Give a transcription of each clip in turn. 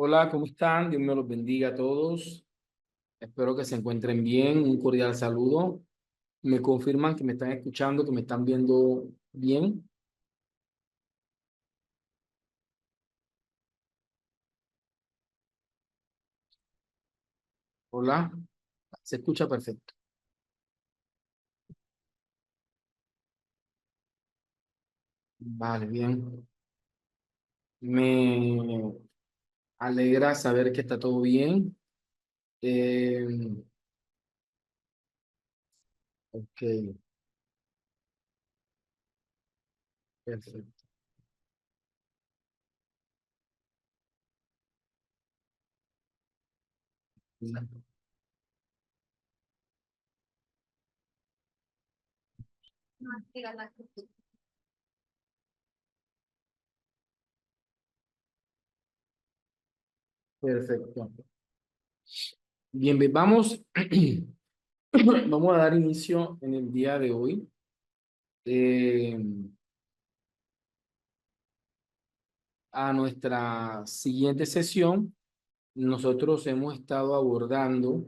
Hola, ¿cómo están? Dios me los bendiga a todos. Espero que se encuentren bien. Un cordial saludo. Me confirman que me están escuchando, que me están viendo bien. Hola, se escucha perfecto. Vale, bien. Me alegra saber que está todo bien. Eh, ok, perfecto. Perfecto. Bien, bien, vamos, vamos a dar inicio en el día de hoy. eh, a nuestra siguiente sesión. Nosotros hemos estado abordando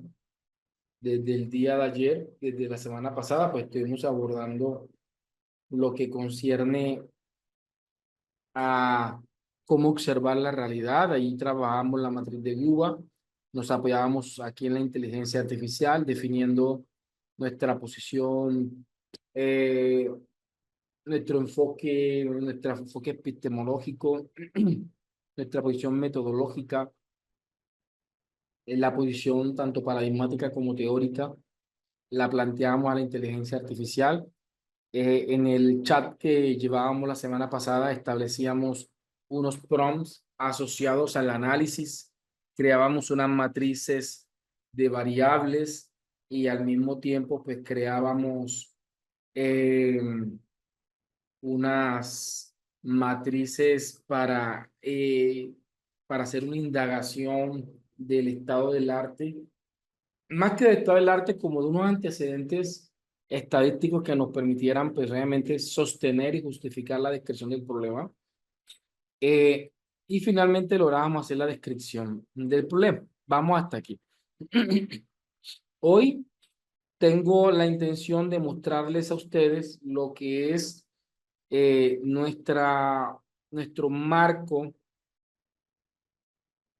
desde el día de ayer, desde la semana pasada, pues estuvimos abordando lo que concierne a cómo observar la realidad. Ahí trabajamos la matriz de Guba, nos apoyábamos aquí en la inteligencia artificial, definiendo nuestra posición, eh, nuestro enfoque epistemológico, nuestra posición metodológica, en la posición tanto paradigmática como teórica, la planteamos a la inteligencia artificial. En el chat que llevábamos la semana pasada establecíamos unos prompts asociados al análisis, creábamos unas matrices de variables y al mismo tiempo pues creábamos eh, unas matrices para hacer una indagación del estado del arte, más que del estado del arte, como de unos antecedentes estadísticos que nos permitieran pues realmente sostener y justificar la descripción del problema. Eh, y finalmente logramos hacer la descripción del problema. Vamos hasta aquí. Hoy tengo la intención de mostrarles a ustedes lo que es nuestro marco,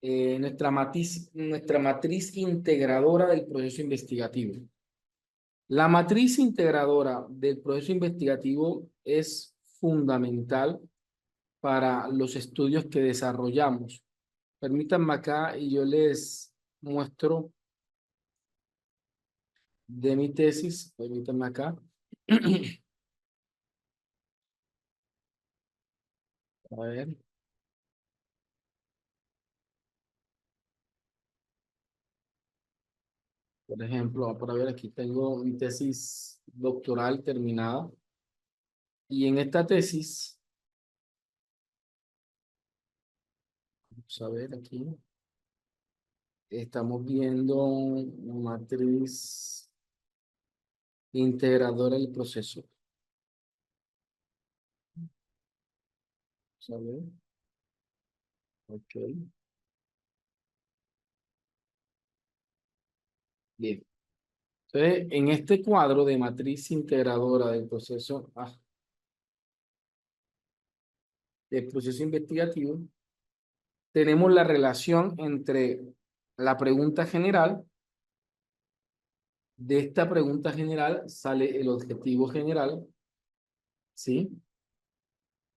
nuestra matriz integradora del proceso investigativo. La matriz integradora del proceso investigativo es fundamental para los estudios que desarrollamos. Permítanme acá y yo les muestro de mi tesis. Permítanme acá. A ver, por ejemplo, por ver, aquí tengo mi tesis doctoral terminada. Y en esta tesis, vamos a ver aquí, estamos viendo una matriz integradora del proceso. Vamos a ver, ok, bien. Entonces, en este cuadro de matriz integradora del proceso investigativo, tenemos la relación entre la pregunta general. De esta pregunta general sale el objetivo general, ¿sí?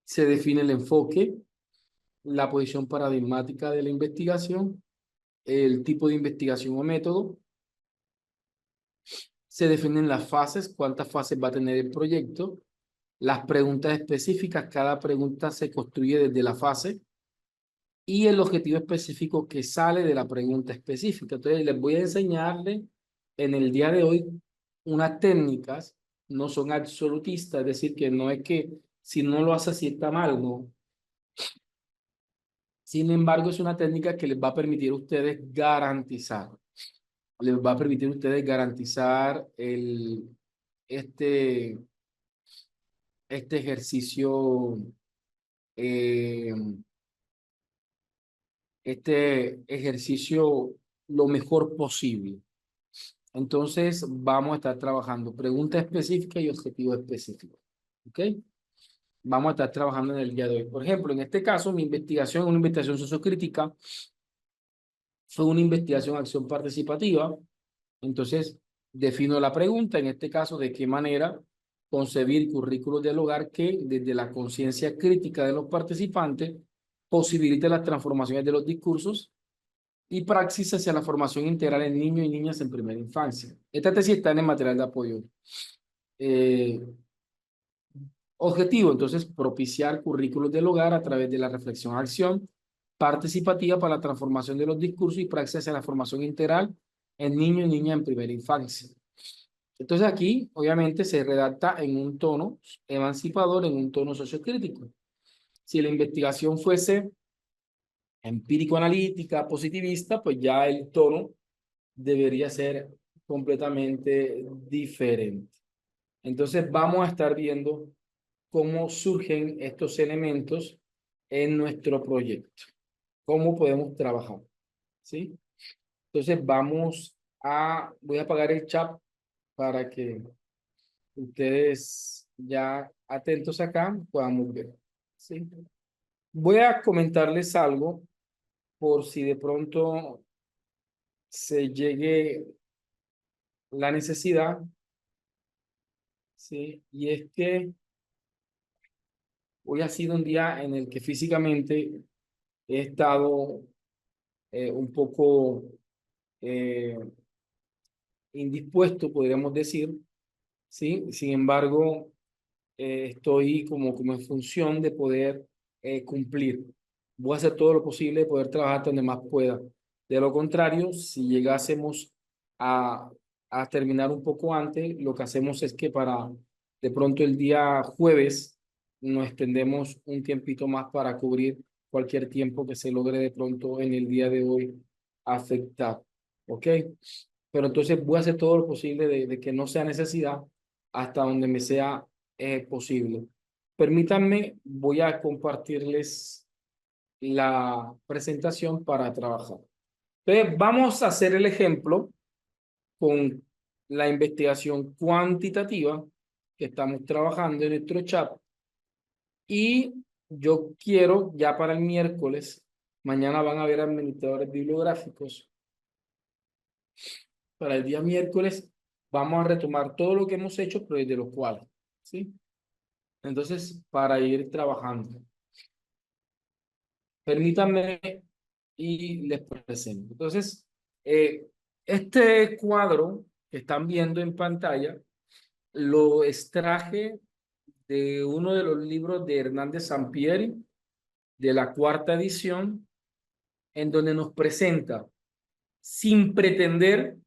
Se define el enfoque, la posición paradigmática de la investigación, el tipo de investigación o método. Se definen las fases, cuántas fases va a tener el proyecto, las preguntas específicas, cada pregunta se construye desde la fase y el objetivo específico que sale de la pregunta específica. Entonces, les voy a enseñarle en el día de hoy unas técnicas, no son absolutistas, es decir, que no es que si no lo hace así está mal, no. Sin embargo, es una técnica que les va a permitir a ustedes garantizar, les va a permitir a ustedes garantizar este, este ejercicio, eh, este ejercicio lo mejor posible. Entonces, vamos a estar trabajando pregunta específica y objetivo específico. ¿Ok? Vamos a estar trabajando en el día de hoy. Por ejemplo, en este caso, mi investigación, una investigación sociocrítica, fue una investigación acción participativa. Entonces, defino la pregunta, en este caso, de qué manera concebir currículos del hogar que, desde la conciencia crítica de los participantes, posibilite las transformaciones de los discursos y praxis hacia la formación integral en niños y niñas en primera infancia. Esta tesis está en el material de apoyo. Eh, Objetivo, entonces, propiciar currículos del hogar a través de la reflexión-acción participativa para la transformación de los discursos y praxis hacia la formación integral en niños y niñas en primera infancia. Entonces aquí, obviamente, se redacta en un tono emancipador, en un tono sociocrítico. Si la investigación fuese empírico-analítica, positivista, pues ya el tono debería ser completamente diferente. Entonces vamos a estar viendo cómo surgen estos elementos en nuestro proyecto, cómo podemos trabajar, ¿sí? Entonces voy a apagar el chat para que ustedes ya atentos acá podamos ver, ¿sí? Voy a comentarles algo por si de pronto se llegue la necesidad, ¿sí? Y es que hoy ha sido un día en el que físicamente he estado un poco eh, indispuesto, podríamos decir, ¿sí? Sin embargo, estoy como en función de poder cumplir. Voy a hacer todo lo posible de poder trabajar donde más pueda. De lo contrario, si llegásemos a, a terminar un poco antes, lo que hacemos es que para de pronto el día jueves nos extendemos un tiempito más para cubrir cualquier tiempo que se logre de pronto en el día de hoy afectar. ¿Ok? Pero entonces voy a hacer todo lo posible de que no sea necesidad hasta donde me sea posible. Permítanme, voy a compartirles la presentación para trabajar. Entonces, vamos a hacer el ejemplo con la investigación cuantitativa que estamos trabajando en nuestro chat. Y yo quiero ya para el miércoles, mañana van a ver administradores bibliográficos. Para el día miércoles vamos a retomar todo lo que hemos hecho, pero desde los cuales, ¿sí? Entonces, para ir trabajando. Permítanme y les presento. Entonces, este cuadro que están viendo en pantalla lo extraje de uno de los libros de Hernández Sampieri, de la cuarta edición, en donde nos presenta, sin pretender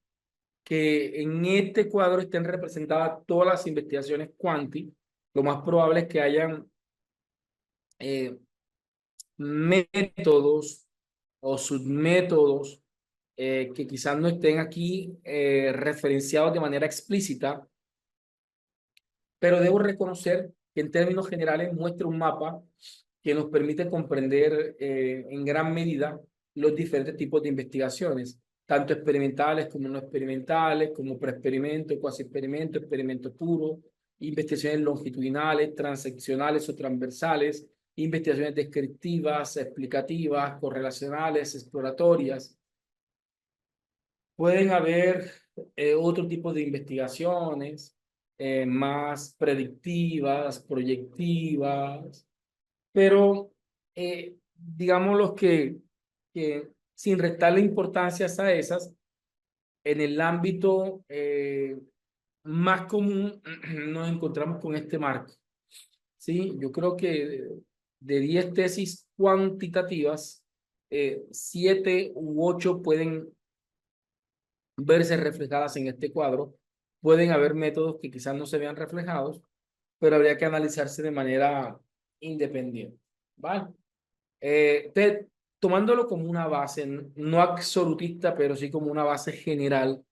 que en este cuadro estén representadas todas las investigaciones cuanti, lo más probable es que hayan métodos o submétodos que quizás no estén aquí referenciados de manera explícita, pero debo reconocer que en términos generales muestra un mapa que nos permite comprender en gran medida los diferentes tipos de investigaciones, tanto experimentales como no experimentales, como preexperimento, cuasi experimento, experimento puro, investigaciones longitudinales, transeccionales o transversales, investigaciones descriptivas, explicativas, correlacionales, exploratorias. Pueden haber otro tipo de investigaciones más predictivas, proyectivas, pero digamos los que sin restarle importancia a esas, en el ámbito más común nos encontramos con este marco. ¿Sí? Yo creo que de 10 tesis cuantitativas, 7 u 8 pueden verse reflejadas en este cuadro. Pueden haber métodos que quizás no se vean reflejados, pero habría que analizarse de manera independiente. ¿Vale? Tomándolo como una base, no absolutista, pero sí como una base general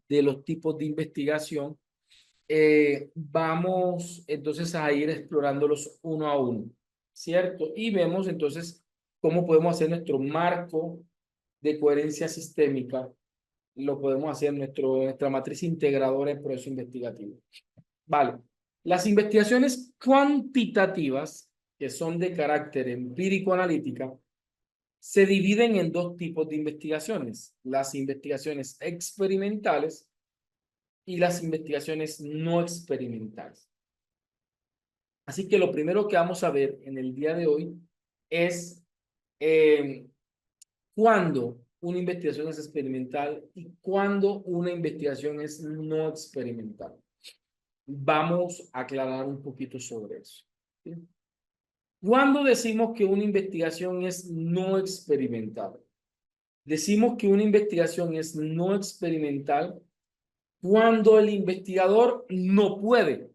de los tipos de investigación, vamos entonces a ir explorándolos uno a uno, ¿cierto? Y vemos entonces cómo podemos hacer nuestro marco de coherencia sistémica, lo podemos hacer nuestra matriz integradora en proceso investigativo. Vale. Las investigaciones cuantitativas, que son de carácter empírico-analítica, se dividen en dos tipos de investigaciones: las investigaciones experimentales y las investigaciones no experimentales. Así que lo primero que vamos a ver en el día de hoy es cuándo una investigación es experimental y cuándo una investigación es no experimental. Vamos a aclarar un poquito sobre eso, ¿sí? ¿Cuándo decimos que una investigación es no experimental? Decimos que una investigación es no experimental cuando el investigador no puede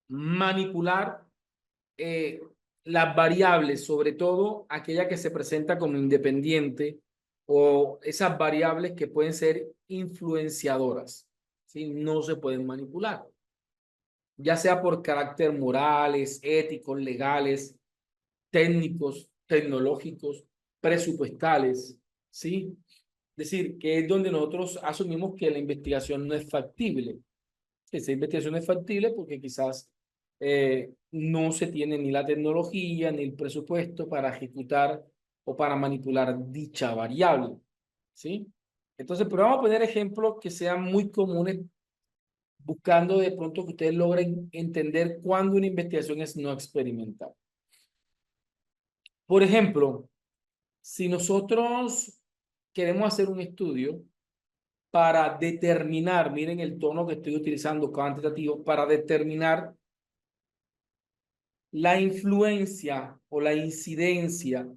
manipular las variables, sobre todo aquella que se presenta como independiente o esas variables que pueden ser influenciadoras, ¿sí? No se pueden manipular, ya sea por carácter morales, éticos, legales, técnicos, tecnológicos, presupuestales, ¿sí? Es decir, que es donde nosotros asumimos que la investigación no es factible. Esa investigación es factible porque quizás no se tiene ni la tecnología ni el presupuesto para ejecutar o para manipular dicha variable, ¿sí? Entonces, pero vamos a poner ejemplos que sean muy comunes, buscando de pronto que ustedes logren entender cuándo una investigación es no experimental. Por ejemplo, si nosotros queremos hacer un estudio para determinar, miren el tono que estoy utilizando, cuantitativo, para determinar la influencia o la incidencia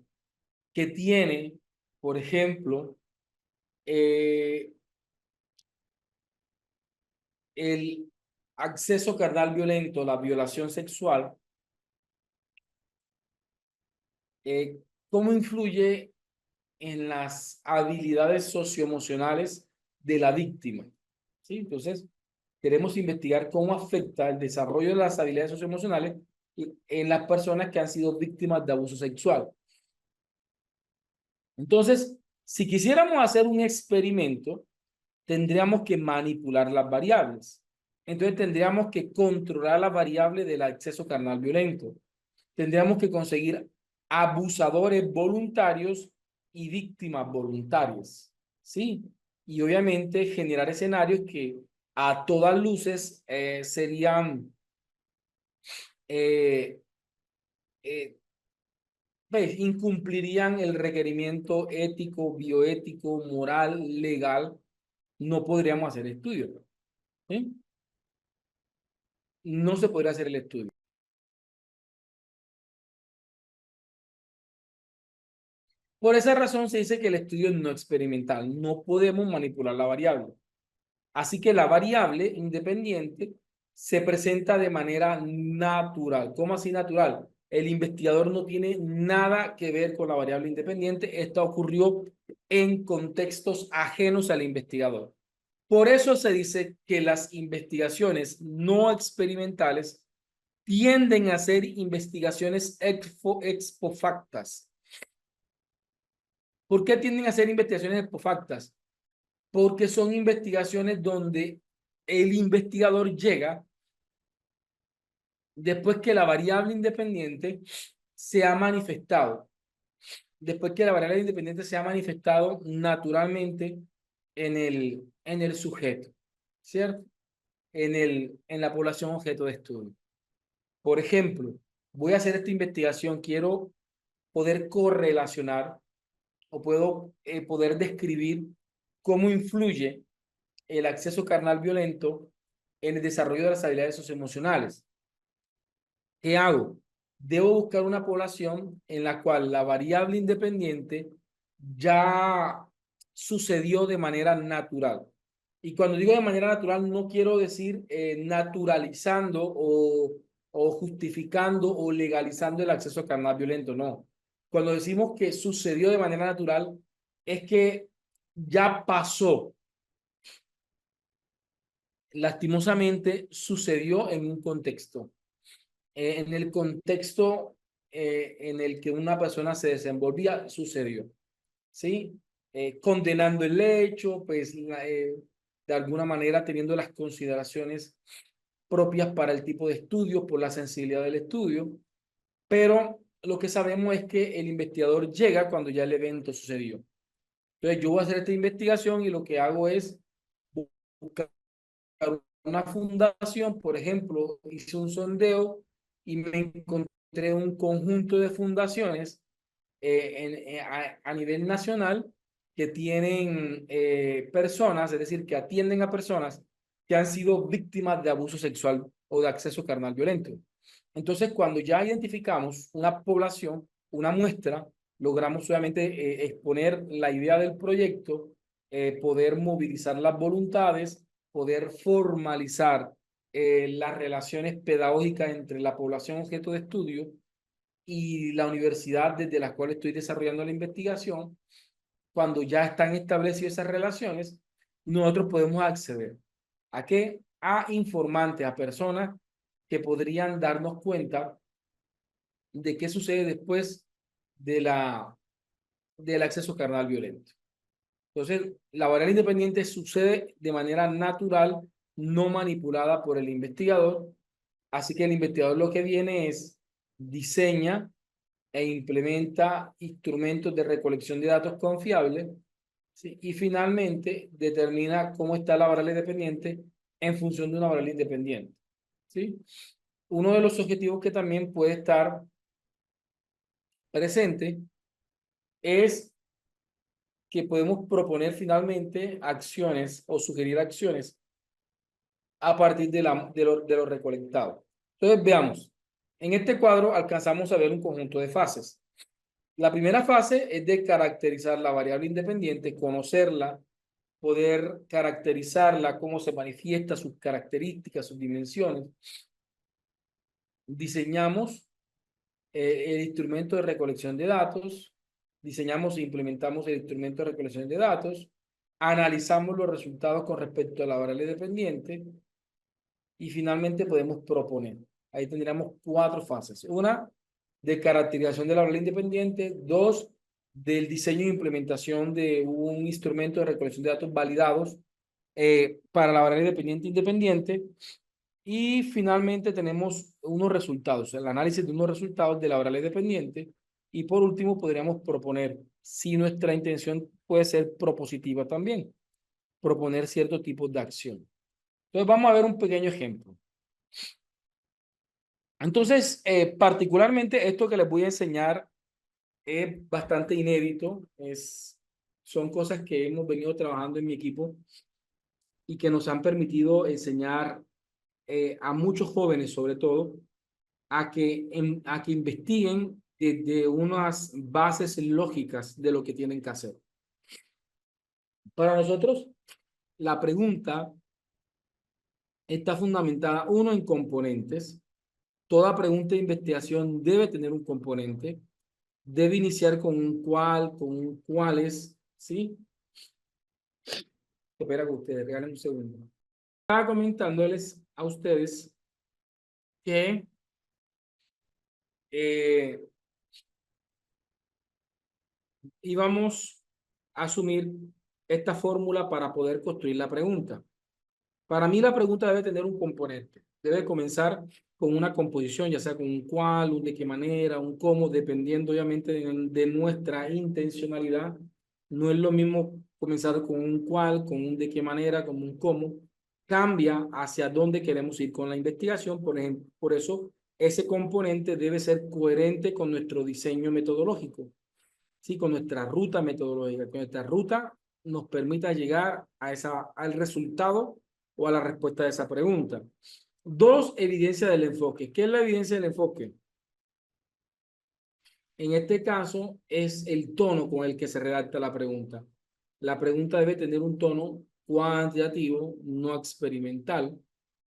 que tiene, por ejemplo, el acceso carnal violento, la violación sexual, cómo influye en las habilidades socioemocionales de la víctima, ¿sí? Entonces, queremos investigar cómo afecta el desarrollo de las habilidades socioemocionales en las personas que han sido víctimas de abuso sexual. Entonces, si quisiéramos hacer un experimento, tendríamos que manipular las variables. Entonces, tendríamos que controlar la variable del acceso carnal violento. Tendríamos que conseguir abusadores voluntarios y víctimas voluntarias, ¿sí? Y obviamente generar escenarios que a todas luces serían eh, eh, incumplirían el requerimiento ético, bioético, moral, legal. No podríamos hacer estudios, ¿sí? No se podría hacer el estudio. Por esa razón se dice que el estudio es no experimental. No podemos manipular la variable. Así que la variable independiente se presenta de manera natural. ¿Cómo así natural? El investigador no tiene nada que ver con la variable independiente. Esto ocurrió en contextos ajenos al investigador. Por eso se dice que las investigaciones no experimentales tienden a ser investigaciones expofactas. ¿Por qué tienden a ser investigaciones expofactas? Porque son investigaciones donde el investigador llega después que la variable independiente se ha manifestado, después que la variable independiente se ha manifestado naturalmente en el sujeto, ¿cierto? En la población objeto de estudio. Por ejemplo, voy a hacer esta investigación, quiero poder correlacionar o puedo poder describir cómo influye el acceso carnal violento en el desarrollo de las habilidades socioemocionales. ¿Qué hago? Debo buscar una población en la cual la variable independiente ya sucedió de manera natural. Y cuando digo de manera natural, no quiero decir naturalizando o justificando o legalizando el acceso carnal violento, no. Cuando decimos que sucedió de manera natural, es que ya pasó. Lastimosamente, sucedió en un contexto. En el contexto en el que una persona se desenvolvía sucedió, ¿sí? Condenando el hecho, pues de alguna manera teniendo las consideraciones propias para el tipo de estudio, por la sensibilidad del estudio, pero lo que sabemos es que el investigador llega cuando ya el evento sucedió. Entonces yo voy a hacer esta investigación y lo que hago es buscar una fundación, por ejemplo, hice un sondeo y me encontré un conjunto de fundaciones a nivel nacional que tienen personas, es decir, que atienden a personas que han sido víctimas de abuso sexual o de acceso carnal violento. Entonces, cuando ya identificamos una población, una muestra, logramos obviamente exponer la idea del proyecto, poder movilizar las voluntades, poder formalizar las relaciones pedagógicas entre la población objeto de estudio y la universidad desde la cual estoy desarrollando la investigación. Cuando ya están establecidas esas relaciones, nosotros podemos acceder ¿a qué? A informantes, a personas que podrían darnos cuenta de qué sucede después de del acceso carnal violento. Entonces, la variable independiente sucede de manera natural, no manipulada por el investigador. Así que el investigador lo que viene es diseña e implementa instrumentos de recolección de datos confiables, ¿sí? Y finalmente determina cómo está la variable dependiente en función de una variable independiente, ¿sí? Uno de los objetivos que también puede estar presente es que podemos proponer finalmente acciones o sugerir acciones a partir de lo recolectado. Entonces, veamos. En este cuadro alcanzamos a ver un conjunto de fases. La primera fase es de caracterizar la variable independiente, conocerla, poder caracterizarla, cómo se manifiesta, sus características, sus dimensiones. Diseñamos el instrumento de recolección de datos, diseñamos e implementamos el instrumento de recolección de datos, analizamos los resultados con respecto a la variable dependiente y finalmente podemos proponer. Ahí tendríamos 4 fases. Una, de caracterización de la variable independiente. 2, del diseño e implementación de un instrumento de recolección de datos validados para la variable independiente. Y finalmente tenemos unos resultados, el análisis de unos resultados de la variable dependiente. Y por último, podríamos proponer, si nuestra intención puede ser propositiva también, proponer ciertos tipos de acción. Entonces, vamos a ver un pequeño ejemplo. Entonces, particularmente esto que les voy a enseñar es bastante inédito. Son cosas que hemos venido trabajando en mi equipo y que nos han permitido enseñar a muchos jóvenes, sobre todo, a que investiguen desde unas bases lógicas de lo que tienen que hacer. Para nosotros, la pregunta está fundamentada, uno, en componentes. Toda pregunta de investigación debe tener un componente. Debe iniciar con un cuál, con un cuáles, ¿sí? Espera con ustedes, regalen un segundo. Estaba comentándoles a ustedes que íbamos a asumir esta fórmula para poder construir la pregunta. Para mí la pregunta debe tener un componente. Debe comenzar con una composición, ya sea con un cuál, un de qué manera, un cómo, dependiendo obviamente de nuestra intencionalidad. No es lo mismo comenzar con un cuál, con un de qué manera, con un cómo. Cambia hacia dónde queremos ir con la investigación. Por ejemplo, por eso ese componente debe ser coherente con nuestro diseño metodológico, ¿sí? Con nuestra ruta metodológica, que nuestra ruta nos permita llegar al resultado o a la respuesta de esa pregunta. 2, evidencia del enfoque. ¿Qué es la evidencia del enfoque? En este caso es el tono con el que se redacta la pregunta. La pregunta debe tener un tono cuantitativo, no experimental,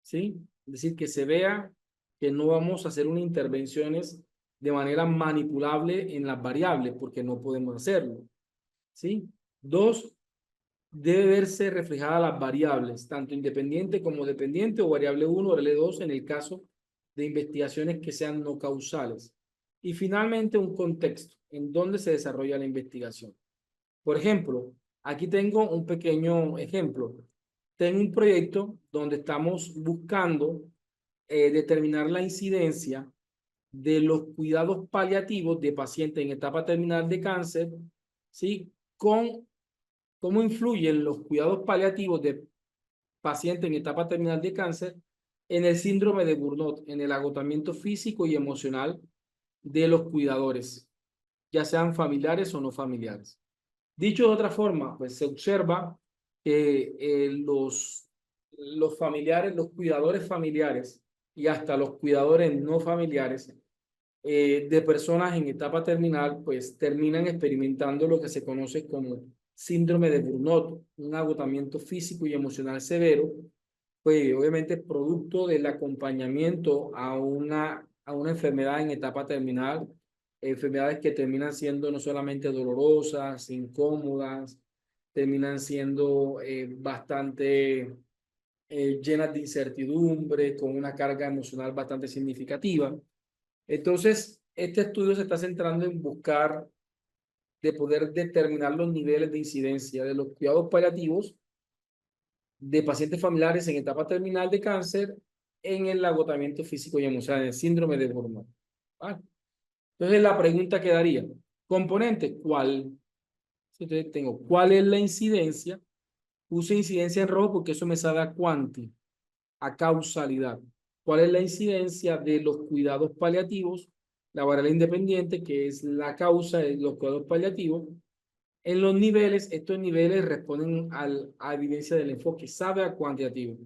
¿sí? Es decir, que se vea que no vamos a hacer unas intervenciones de manera manipulable en las variables, porque no podemos hacerlo, ¿sí? 2, debe verse reflejadas las variables, tanto independiente como dependiente, o variable 1 o variable 2 en el caso de investigaciones que sean no causales. Y finalmente un contexto en donde se desarrolla la investigación. Por ejemplo, aquí tengo un pequeño ejemplo. Tengo un proyecto donde estamos buscando determinar la incidencia de los cuidados paliativos de pacientes en etapa terminal de cáncer, ¿sí? Con cómo influyen los cuidados paliativos de pacientes en etapa terminal de cáncer en el síndrome de Burnout, en el agotamiento físico y emocional de los cuidadores, ya sean familiares o no familiares. Dicho de otra forma, pues se observa que los familiares, los cuidadores familiares y hasta los cuidadores no familiares de personas en etapa terminal, pues terminan experimentando lo que se conoce como síndrome de Burnout, un agotamiento físico y emocional severo, pues obviamente producto del acompañamiento a una enfermedad en etapa terminal, enfermedades que terminan siendo no solamente dolorosas, incómodas, terminan siendo bastante llenas de incertidumbre, con una carga emocional bastante significativa. Entonces, este estudio se está centrando en buscar de poder determinar los niveles de incidencia de los cuidados paliativos de pacientes familiares en etapa terminal de cáncer en el agotamiento físico y emocional, en el síndrome de Burnout. ¿Vale? Entonces, la pregunta quedaría, componente, ¿cuál? Entonces, tengo, ¿cuál es la incidencia? Puse incidencia en rojo porque eso me sabe a cuánti, a causalidad. ¿Cuál es la incidencia de los cuidados paliativos? La variable independiente, que es la causa de los cuidados paliativos. En los niveles, estos niveles responden a evidencia del enfoque, sabe a cuantitativo.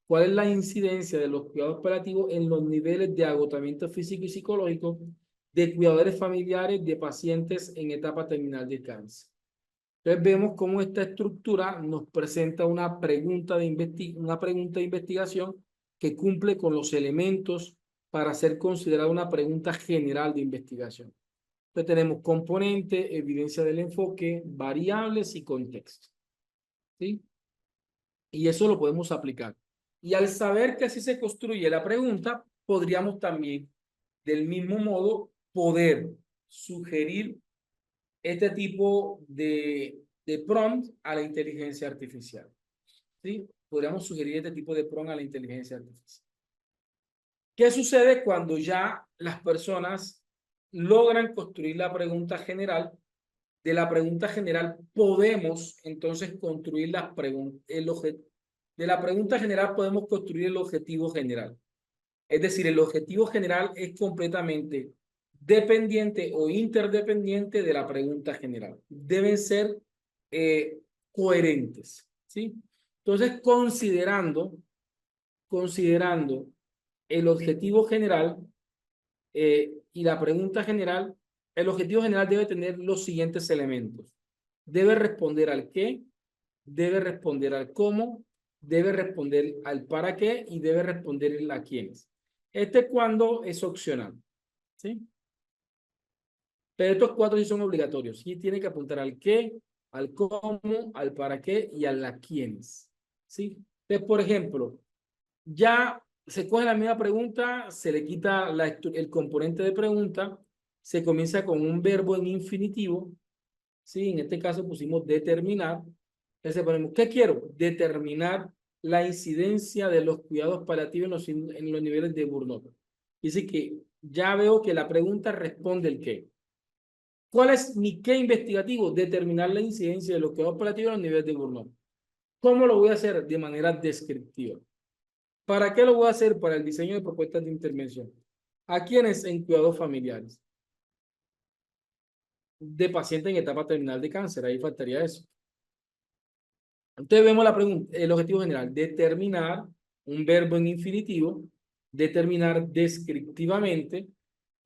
¿Cuál es la incidencia de los cuidados paliativos en los niveles de agotamiento físico y psicológico de cuidadores familiares de pacientes en etapa terminal de cáncer? Entonces vemos cómo esta estructura nos presenta una pregunta de investigación que cumple con los elementos para ser considerada una pregunta general de investigación. Entonces tenemos componente, evidencia del enfoque, variables y contexto. ¿Sí? Y eso lo podemos aplicar. Y al saber que así se construye la pregunta, podríamos también, del mismo modo, poder sugerir este tipo de prompt a la inteligencia artificial. ¿Sí? Podríamos sugerir este tipo de prompt a la inteligencia artificial. ¿Qué sucede cuando ya las personas logran construir la pregunta general? De la pregunta general podemos entonces construir las preguntas. De la pregunta general podemos construir el objetivo general. Es decir, el objetivo general es completamente dependiente o interdependiente de la pregunta general. Deben ser eh, coherentes, ¿sí? Entonces, considerando el objetivo general y la pregunta general, el objetivo general debe tener los siguientes elementos. Debe responder al qué, debe responder al cómo, debe responder al para qué y debe responder el a quiénes. Este cuando es opcional, ¿sí? Pero estos cuatro sí son obligatorios. Sí tiene que apuntar al qué, al cómo, al para qué y al a quiénes, ¿sí? Entonces, por ejemplo, ya se coge la misma pregunta, se le quita el componente de pregunta, se comienza con un verbo en infinitivo, ¿sí? En este caso pusimos determinar. Entonces ponemos, ¿qué quiero? Determinar la incidencia de los cuidados paliativos en los niveles de Burnout. Dice que ya veo que la pregunta responde el qué. ¿Cuál es mi qué investigativo? Determinar la incidencia de los cuidados paliativos en los niveles de Burnout. ¿Cómo lo voy a hacer? De manera descriptiva. ¿Para qué lo voy a hacer? Para el diseño de propuestas de intervención. ¿A quiénes? En cuidados familiares. De pacientes en etapa terminal de cáncer. Ahí faltaría eso. Entonces vemos la pregunta, el objetivo general, determinar un verbo en infinitivo, determinar descriptivamente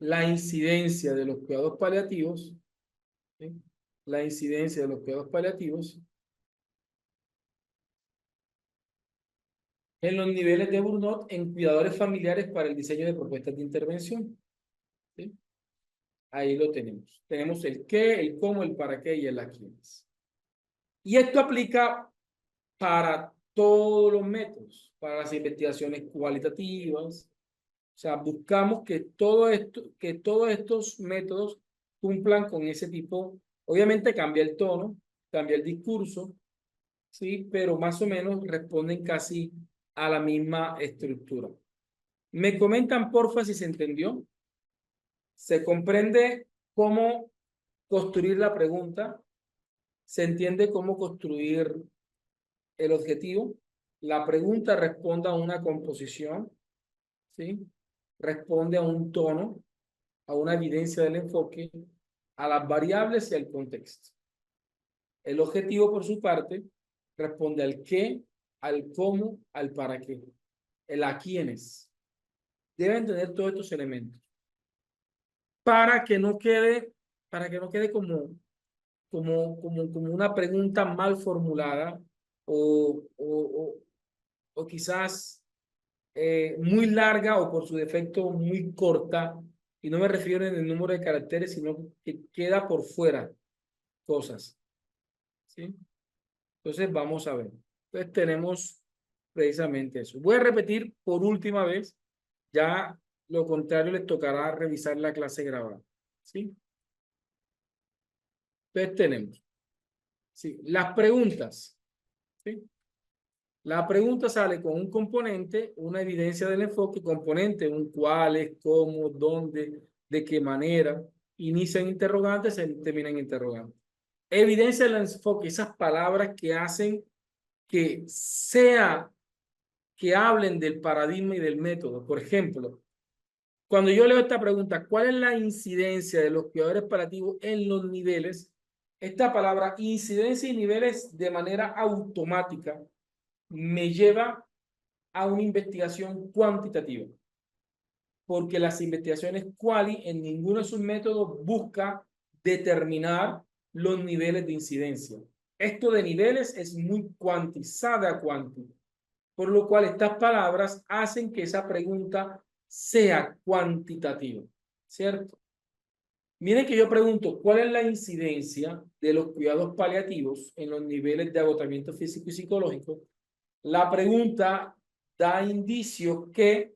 la incidencia de los cuidados paliativos, ¿sí? La incidencia de los cuidados paliativos en los niveles de Burnout en cuidadores familiares para el diseño de propuestas de intervención, ¿sí? Ahí lo tenemos. Tenemos el qué, el cómo, el para qué y el a quiénes. Y esto aplica para todos los métodos, para las investigaciones cualitativas, O sea, buscamos que todo esto, que todos estos métodos cumplan con ese tipo. Obviamente cambia el tono, cambia el discurso, ¿sí? Pero más o menos responden casi a la misma estructura. Me comentan, porfa, si se entendió. Se comprende cómo construir la pregunta, se entiende cómo construir el objetivo. La pregunta responde a una composición, ¿sí? Responde a un tono, a una evidencia del enfoque, a las variables y al contexto. El objetivo, por su parte, responde al qué, al cómo, al para qué, el a quiénes. Deben tener todos estos elementos para que no quede, como una pregunta mal formulada o quizás muy larga o por su defecto muy corta, y no me refiero en el número de caracteres, sino que queda por fuera cosas, ¿sí? Entonces vamos a ver. Entonces tenemos precisamente eso. Voy a repetir por última vez, ya lo contrario les tocará revisar la clase grabada, ¿sí? Entonces tenemos, ¿sí? Las preguntas, ¿sí? La pregunta sale con un componente, una evidencia del enfoque, componente, un cuáles, cómo, dónde, de qué manera. Inicia en interrogantes, se termina en interrogantes. Evidencia del enfoque, esas palabras que hacen que sea que hablen del paradigma y del método. Por ejemplo, cuando yo leo esta pregunta, ¿cuál es la incidencia de los cuidadores paliativos en los niveles? Esta palabra incidencia y niveles de manera automática me lleva a una investigación cuantitativa, porque las investigaciones quali en ninguno de sus métodos busca determinar los niveles de incidencia. Esto de niveles es muy cuantizada cuántica, por lo cual estas palabras hacen que esa pregunta sea cuantitativa, ¿cierto? Miren que yo pregunto, ¿cuál es la incidencia de los cuidados paliativos en los niveles de agotamiento físico y psicológico? La pregunta da indicios que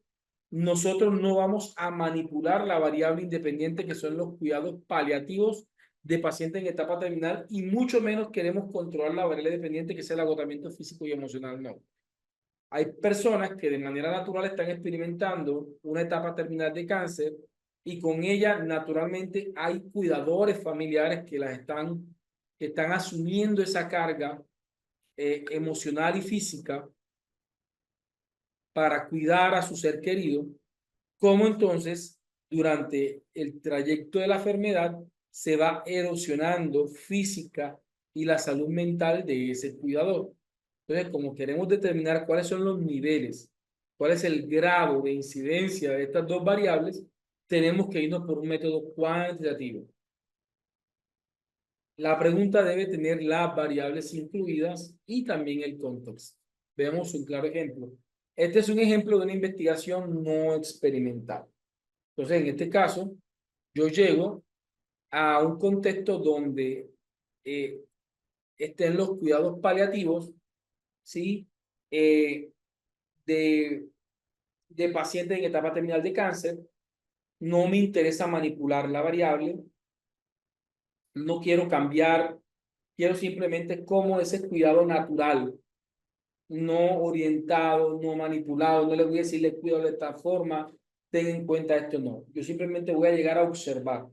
nosotros no vamos a manipular la variable independiente que son los cuidados paliativos de pacientes en etapa terminal y mucho menos queremos controlar la variable dependiente que es el agotamiento físico y emocional, no. Hay personas que de manera natural están experimentando una etapa terminal de cáncer y con ella naturalmente hay cuidadores familiares que están asumiendo esa carga emocional y física para cuidar a su ser querido, como entonces durante el trayecto de la enfermedad se va erosionando física y la salud mental de ese cuidador. Entonces, como queremos determinar cuáles son los niveles, cuál es el grado de incidencia de estas dos variables, tenemos que irnos por un método cuantitativo. La pregunta debe tener las variables incluidas y también el contexto. Veamos un claro ejemplo. Este es un ejemplo de una investigación no experimental. Entonces, en este caso, yo llego a un contexto donde eh, estén los cuidados paliativos, ¿sí? Eh, de, de pacientes en etapa terminal de cáncer. No me interesa manipular la variable. No quiero cambiar. Quiero simplemente cómo ese cuidado natural, no orientado, no manipulado. No le voy a decirle cuidado de esta forma, ten en cuenta esto, no. Yo simplemente voy a llegar a observar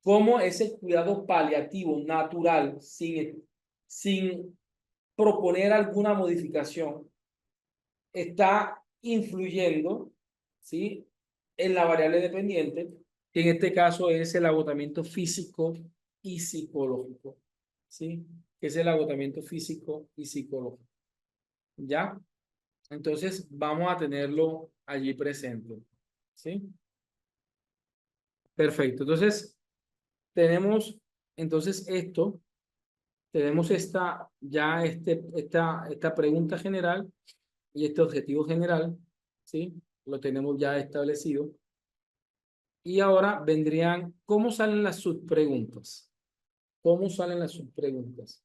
cómo ese cuidado paliativo natural, sin proponer alguna modificación, está influyendo, ¿sí? En la variable dependiente, que en este caso es el agotamiento físico y psicológico, ¿sí? Que es el agotamiento físico y psicológico. ¿Ya? Entonces vamos a tenerlo allí presente, ¿sí? Perfecto. Entonces tenemos entonces esto, tenemos esta pregunta general y este objetivo general, ¿sí? Lo tenemos ya establecido. Y ahora vendrían, ¿cómo salen las subpreguntas? ¿Cómo salen las subpreguntas?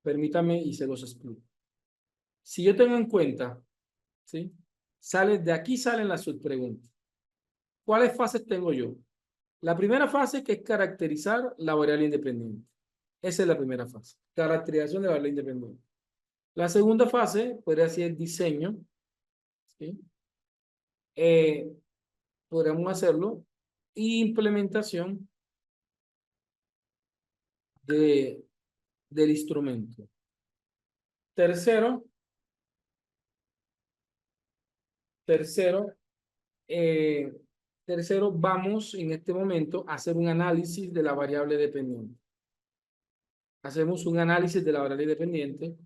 Permítame y se los explico. Si yo tengo en cuenta, ¿sí? De aquí salen las subpreguntas. ¿cuáles fases tengo yo? La primera fase que es caracterizar la variable independiente. Esa es la primera fase, caracterización de la variable independiente. La segunda fase podría ser diseño, ¿sí? Eh, Podríamos hacerlo, y implementación de, del instrumento. Tercero, tercero, eh, tercero, vamos en este momento a hacer un análisis de la variable dependiente. Hacemos un análisis de la variable dependiente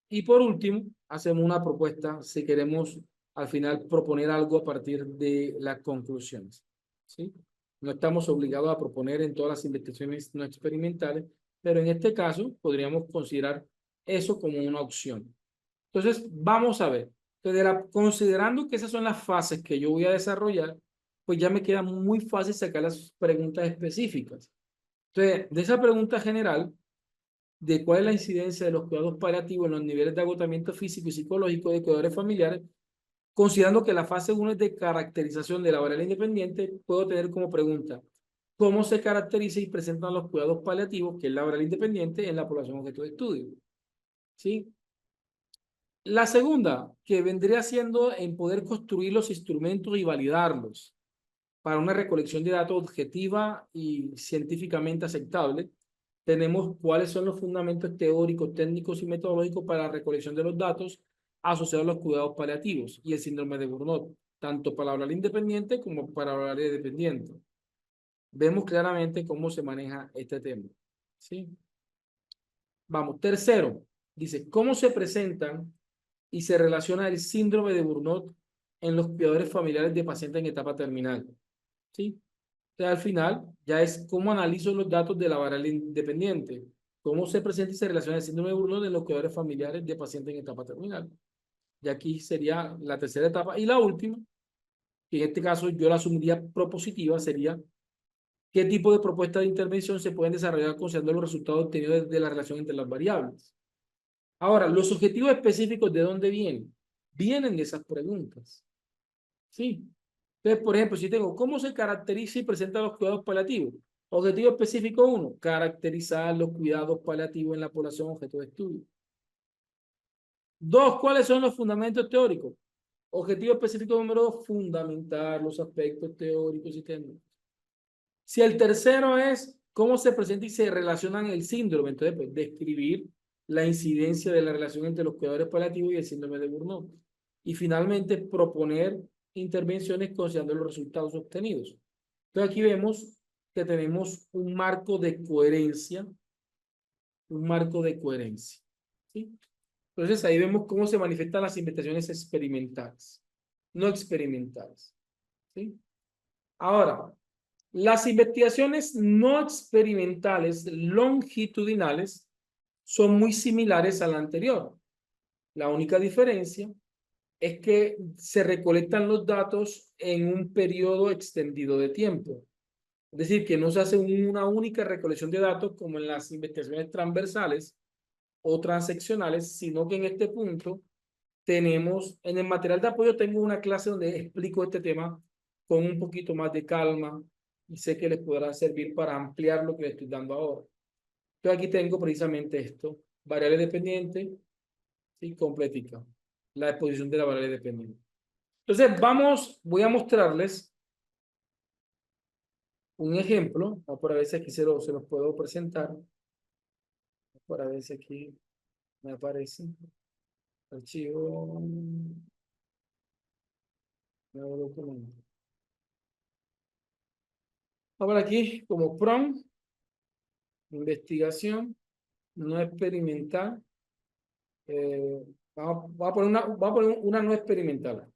y por último, hacemos una propuesta si queremos al final proponer algo a partir de las conclusiones. ¿Sí? No estamos obligados a proponer en todas las investigaciones no experimentales, pero en este caso podríamos considerar eso como una opción. Entonces, vamos a ver. Considerando que esas son las fases que yo voy a desarrollar, pues ya me queda muy fácil sacar las preguntas específicas. Entonces, de esa pregunta general, de cuál es la incidencia de los cuidados paliativos en los niveles de agotamiento físico y psicológico de cuidadores familiares, considerando que la fase 1 es de caracterización de la variable independiente, puedo tener como pregunta, ¿cómo se caracteriza y presentan los cuidados paliativos, que es la variable independiente, en la población objeto de estudio? ¿Sí? La segunda, que vendría siendo en poder construir los instrumentos y validarlos para una recolección de datos objetiva y científicamente aceptable. Tenemos cuáles son los fundamentos teóricos, técnicos y metodológicos para la recolección de los datos asociados a los cuidados paliativos y el síndrome de Burnout, tanto para la oral independiente como para la oral dependiente. Vemos claramente cómo se maneja este tema. ¿Sí? Vamos, tercero, dice, ¿cómo se presentan y se relaciona el síndrome de Burnout en los cuidadores familiares de pacientes en etapa terminal? ¿Sí? Entonces, al final, ya es cómo analizo los datos de la variable independiente, cómo se presenta y se relaciona el síndrome de Burnout en los cuidadores familiares de pacientes en etapa terminal. Y aquí sería la tercera etapa. Y la última, que en este caso yo la asumiría propositiva, sería qué tipo de propuestas de intervención se pueden desarrollar considerando los resultados obtenidos de la relación entre las variables. Ahora, los objetivos específicos, ¿de dónde vienen? Vienen de esas preguntas. ¿Sí? Entonces, por ejemplo, si tengo, ¿cómo se caracteriza y presenta los cuidados paliativos? Objetivo específico 1, caracterizar los cuidados paliativos en la población objeto de estudio. 2, ¿cuáles son los fundamentos teóricos? Objetivo específico número 2, fundamentar los aspectos teóricos y técnicos. Si el tercero es cómo se presenta y se relacionan el síndrome, entonces, pues, describir la incidencia de la relación entre los cuidadores paliativos y el síndrome de Burnout. Y finalmente, proponer intervenciones considerando los resultados obtenidos. Entonces, aquí vemos que tenemos un marco de coherencia, un marco de coherencia. ¿Sí? Entonces, ahí vemos cómo se manifiestan las investigaciones experimentales, no experimentales. ¿Sí? Ahora, las investigaciones no experimentales longitudinales son muy similares a la anterior. La única diferencia es que se recolectan los datos en un periodo extendido de tiempo. Es decir, que no se hace una única recolección de datos como en las investigaciones transversales o transeccionales, sino que en este punto tenemos, en el material de apoyo tengo una clase donde explico este tema con un poquito más de calma y sé que les podrá servir para ampliar lo que les estoy dando ahora. Yo aquí tengo precisamente esto, variable dependiente y completica, la exposición de la variable dependiente. Entonces, voy a mostrarles un ejemplo, para ver si aquí se los puedo presentar, para ver si aquí me aparece, archivo, nuevo documento. Ahora aquí, como prompt, investigación no experimental, vamos a poner una no experimental.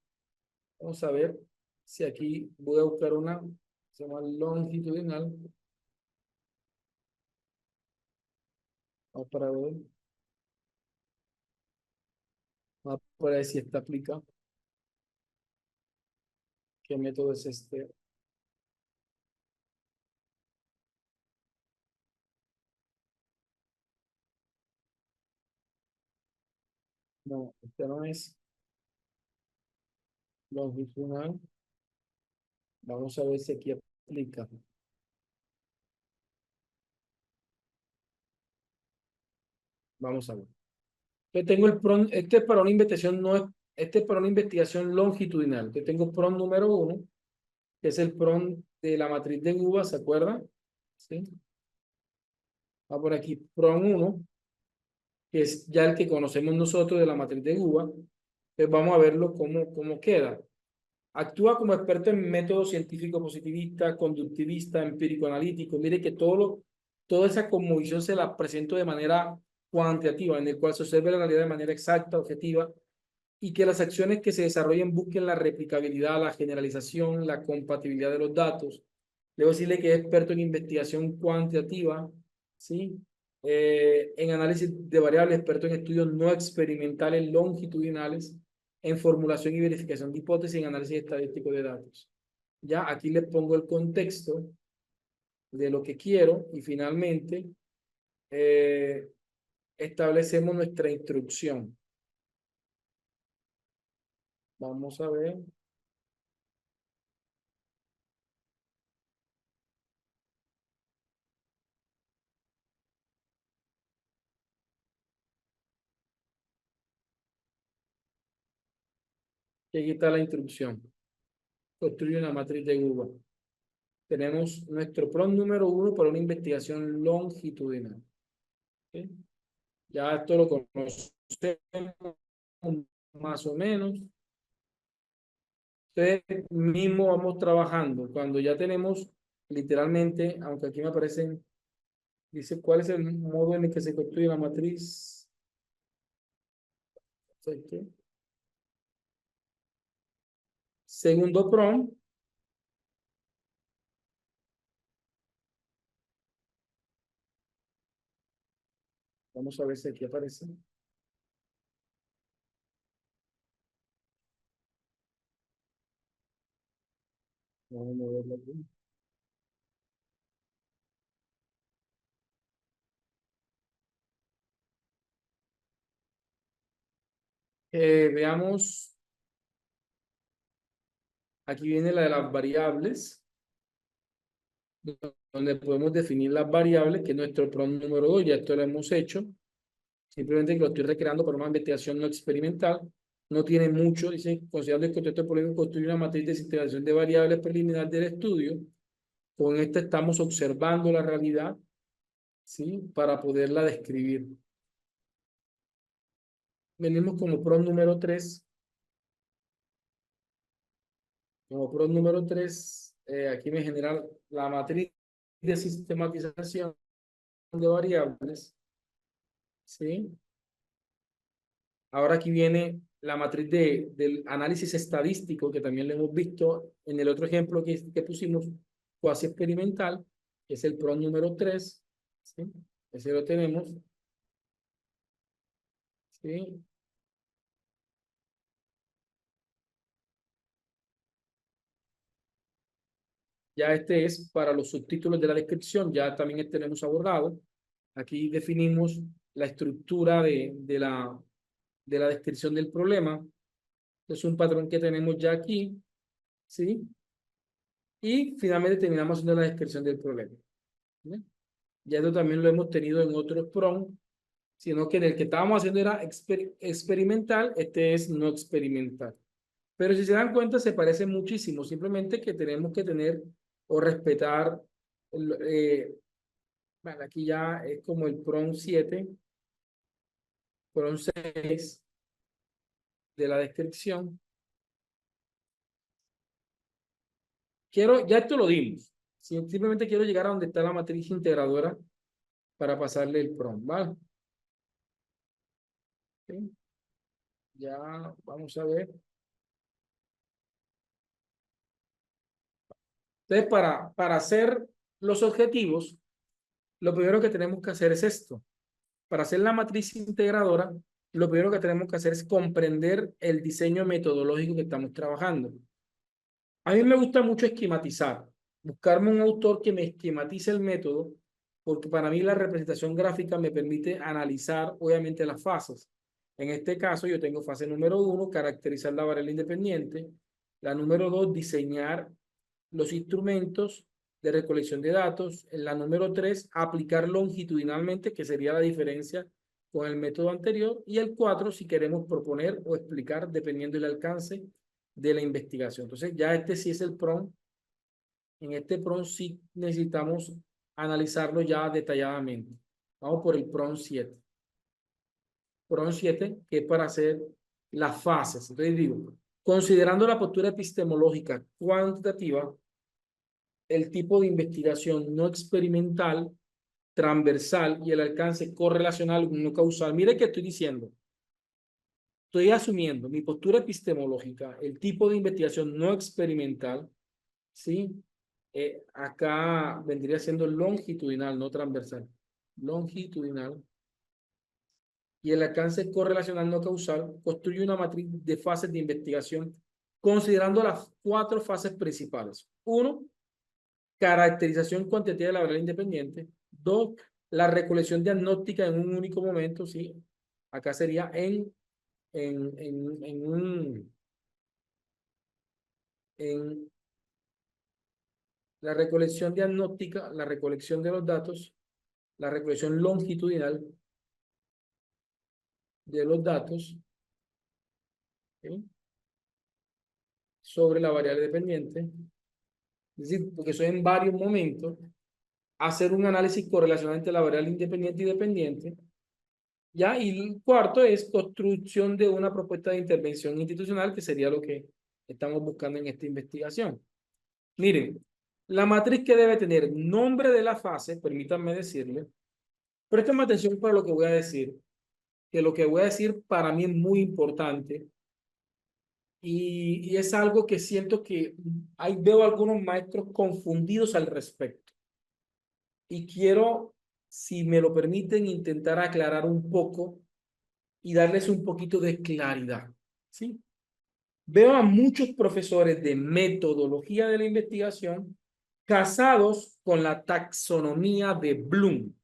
Vamos a ver si aquí voy a buscar una, se llama longitudinal, vamos para ver, vamos para ver si esta aplica, qué método es este. No, este no es longitudinal. Vamos a ver si aquí aplica. Vamos a ver. Yo tengo el PRON, este es para una investigación, no es, este es para una investigación longitudinal. Yo tengo PRON número uno, que es el PRON de la matriz de Guba, ¿se acuerdan? ¿Sí? Va por aquí, PRON uno, que es ya el que conocemos nosotros de la matriz de Guba. Entonces vamos a verlo cómo queda. Actúa como experto en método científico positivista, conductivista, empírico analítico. Mire que toda esa cosmovisión se la presento de manera cuantitativa, en el cual se observa la realidad de manera exacta, objetiva, y que las acciones que se desarrollen busquen la replicabilidad, la generalización, la compatibilidad de los datos. Debo decirle que es experto en investigación cuantitativa, ¿sí? En análisis de variables, experto en estudios no experimentales longitudinales, en formulación y verificación de hipótesis, en análisis estadístico de datos. Ya aquí les pongo el contexto de lo que quiero y finalmente eh, establecemos nuestra instrucción. Vamos a ver. Que aquí está la instrucción. Construye una matriz de Google. Tenemos nuestro prompt número uno para una investigación longitudinal. ¿Sí? Ya esto lo conocemos más o menos. Entonces, mismo vamos trabajando. Cuando ya tenemos literalmente, aunque aquí me aparecen, dice cuál es el modo en el que se construye la matriz. ¿Sabes qué? Segundo prompt. Vamos a ver si aquí aparece. Vamos a moverlo aquí. Veamos, aquí viene la de las variables, donde podemos definir las variables, que es nuestro prompt número 2, ya esto lo hemos hecho, simplemente que lo estoy recreando para una investigación no experimental, no tiene mucho, dice, considerando el contexto político, construir una matriz de integración de variables preliminar del estudio, con esta estamos observando la realidad, ¿sí? Para poderla describir. Venimos como prompt número 3, como prompt número 3, aquí me genera la matriz de sistematización de variables, ¿sí? Ahora aquí viene la matriz del análisis estadístico, que también lo hemos visto en el otro ejemplo que pusimos, cuasi experimental, que es el PROM número 3, ¿sí? Ese lo tenemos, ¿sí? Ya este es para los subtítulos de la descripción, ya también tenemos abordado. Aquí definimos la estructura de la descripción del problema. Es un patrón que tenemos ya aquí, ¿sí? Y finalmente terminamos haciendo la descripción del problema. ¿Sí? Ya esto también lo hemos tenido en otros PROM, sino que en el que estábamos haciendo era experimental, este es no experimental. Pero si se dan cuenta, se parece muchísimo, simplemente que tenemos que tener o respetar, bueno, aquí ya es como el PROM 7, PROM 6 de la descripción. Ya esto lo dimos, simplemente quiero llegar a donde está la matriz integradora para pasarle el PROM, ¿vale? ¿Sí? Ya vamos a ver. Entonces, para hacer los objetivos, lo primero que tenemos que hacer es esto. Para hacer la matriz integradora, lo primero que tenemos que hacer es comprender el diseño metodológico que estamos trabajando. A mí me gusta mucho esquematizar, buscarme un autor que me esquematice el método, porque para mí la representación gráfica me permite analizar, obviamente, las fases. En este caso, yo tengo fase número 1, caracterizar la variable independiente. La número 2, diseñar los instrumentos de recolección de datos. En la número 3, aplicar longitudinalmente, que sería la diferencia con el método anterior. Y el 4, si queremos proponer o explicar, dependiendo del alcance de la investigación. Entonces, ya este sí es el PROM. En este PROM sí necesitamos analizarlo ya detalladamente. Vamos por el PROM 7. PROM 7, que es para hacer las fases. Entonces digo, considerando la postura epistemológica cuantitativa, el tipo de investigación no experimental, transversal y el alcance correlacional no causal. Mire que estoy diciendo. Estoy asumiendo mi postura epistemológica, el tipo de investigación no experimental, ¿sí? Acá vendría siendo longitudinal, no transversal. Longitudinal. Y el alcance correlacional no causal construye una matriz de fases de investigación considerando las 4 fases principales. 1, caracterización cuantitativa de la variable independiente. 2, la recolección diagnóstica en un único momento, ¿sí? Acá sería en la recolección diagnóstica, la recolección de los datos, la recolección longitudinal de los datos, ¿sí? Sobre la variable dependiente. Es decir, porque son en varios momentos, hacer un análisis correlacional entre la variable independiente y dependiente. ¿Ya? Y el cuarto es construcción de una propuesta de intervención institucional, que sería lo que estamos buscando en esta investigación. Miren, la matriz que debe tener nombre de la fase, permítanme decirle, préstenme atención para lo que voy a decir, que lo que voy a decir para mí es muy importante y es algo que siento que veo algunos maestros confundidos al respecto. Y quiero, si me lo permiten, intentar aclarar un poco y darles un poquito de claridad, ¿sí? Veo a muchos profesores de metodología de la investigación casados con la taxonomía de Bloom,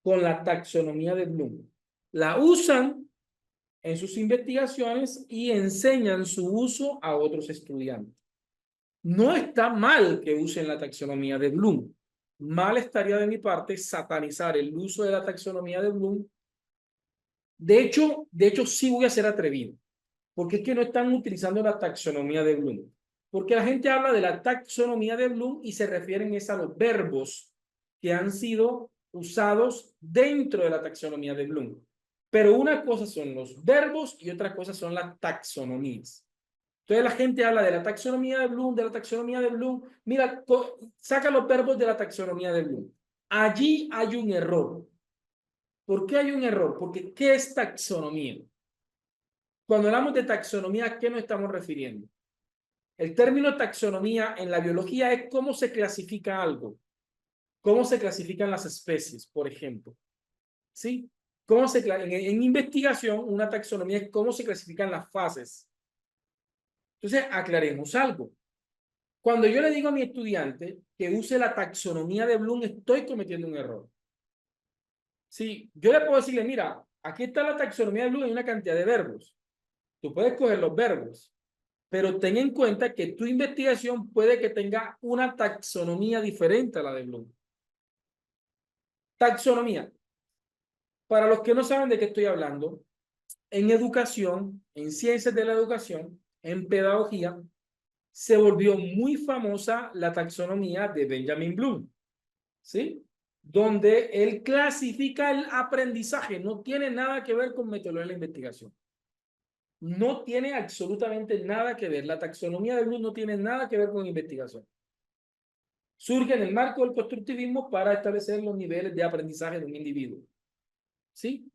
con la taxonomía de Bloom. La usan en sus investigaciones y enseñan su uso a otros estudiantes. No está mal que usen la taxonomía de Bloom. Mal estaría de mi parte satanizar el uso de la taxonomía de Bloom. De hecho sí voy a ser atrevido, porque es que no están utilizando la taxonomía de Bloom. Porque la gente habla de la taxonomía de Bloom y se refieren a los verbos que han sido usados dentro de la taxonomía de Bloom. Pero una cosa son los verbos y otra cosa son las taxonomías. Entonces la gente habla de la taxonomía de Bloom, de la taxonomía de Bloom. Mira, saca los verbos de la taxonomía de Bloom. Allí hay un error. ¿Por qué hay un error? Porque ¿qué es taxonomía? Cuando hablamos de taxonomía, ¿a qué nos estamos refiriendo? El término taxonomía en la biología es cómo se clasifica algo. Cómo se clasifican las especies, por ejemplo. ¿Sí? En investigación, una taxonomía es cómo se clasifican las fases. Entonces, aclaremos algo. Cuando yo le digo a mi estudiante que use la taxonomía de Bloom, estoy cometiendo un error. Sí, yo le puedo decirle, mira, aquí está la taxonomía de Bloom, hay una cantidad de verbos. Tú puedes coger los verbos, pero ten en cuenta que tu investigación puede que tenga una taxonomía diferente a la de Bloom. Taxonomía. Para los que no saben de qué estoy hablando, en educación, en ciencias de la educación, en pedagogía, se volvió muy famosa la taxonomía de Benjamin Bloom, ¿sí? Donde él clasifica el aprendizaje, no tiene nada que ver con metodología de la investigación. No tiene absolutamente nada que ver. La taxonomía de Bloom no tiene nada que ver con investigación. Surge en el marco del constructivismo para establecer los niveles de aprendizaje de un individuo. ¿Sí?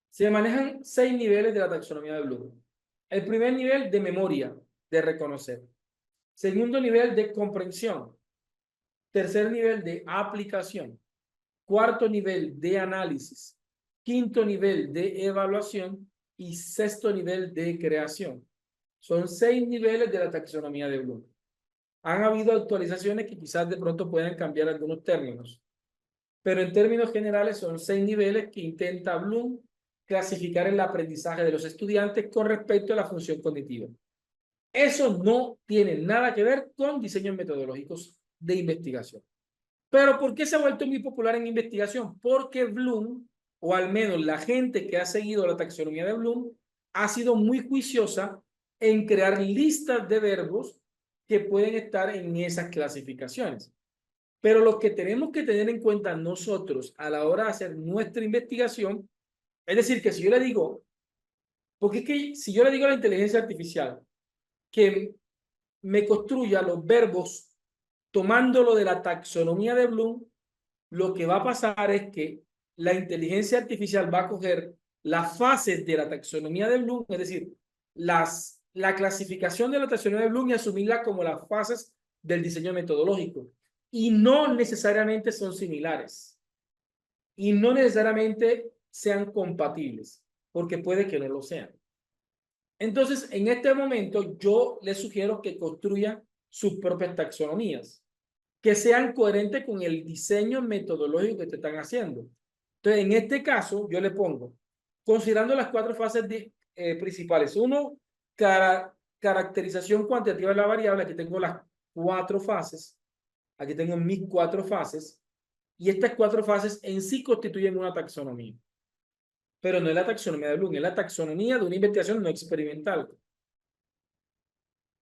Se manejan 6 niveles de la taxonomía de Bloom. El primer nivel de memoria, de reconocer. Segundo nivel de comprensión. Tercer nivel de aplicación. Cuarto nivel de análisis. Quinto nivel de evaluación. Y sexto nivel de creación. Son 6 niveles de la taxonomía de Bloom. Han habido actualizaciones que quizás de pronto puedan cambiar algunos términos. Pero en términos generales son 6 niveles que intenta Bloom clasificar el aprendizaje de los estudiantes con respecto a la función cognitiva. Eso no tiene nada que ver con diseños metodológicos de investigación. Pero ¿por qué se ha vuelto muy popular en investigación? Porque Bloom, o al menos la gente que ha seguido la taxonomía de Bloom, ha sido muy juiciosa en crear listas de verbos que pueden estar en esas clasificaciones. Pero lo que tenemos que tener en cuenta nosotros a la hora de hacer nuestra investigación, es decir, que si yo le digo, porque es que si yo le digo a la inteligencia artificial que me construya los verbos tomándolo de la taxonomía de Bloom, lo que va a pasar es que la inteligencia artificial va a coger las fases de la taxonomía de Bloom, es decir, la clasificación de la taxonomía de Bloom y asumirla como las fases del diseño metodológico. Y no necesariamente son similares. Y no necesariamente sean compatibles, porque puede que no lo sean. Entonces, en este momento, yo les sugiero que construyan sus propias taxonomías, que sean coherentes con el diseño metodológico que te están haciendo. Entonces, en este caso, yo le pongo, considerando las cuatro fases principales. Uno, caracterización cuantitativa de la variable. Aquí tengo las cuatro fases. Aquí tengo mis cuatro fases. Y estas cuatro fases en sí constituyen una taxonomía. Pero no es la taxonomía de Bloom, es la taxonomía de una investigación no experimental.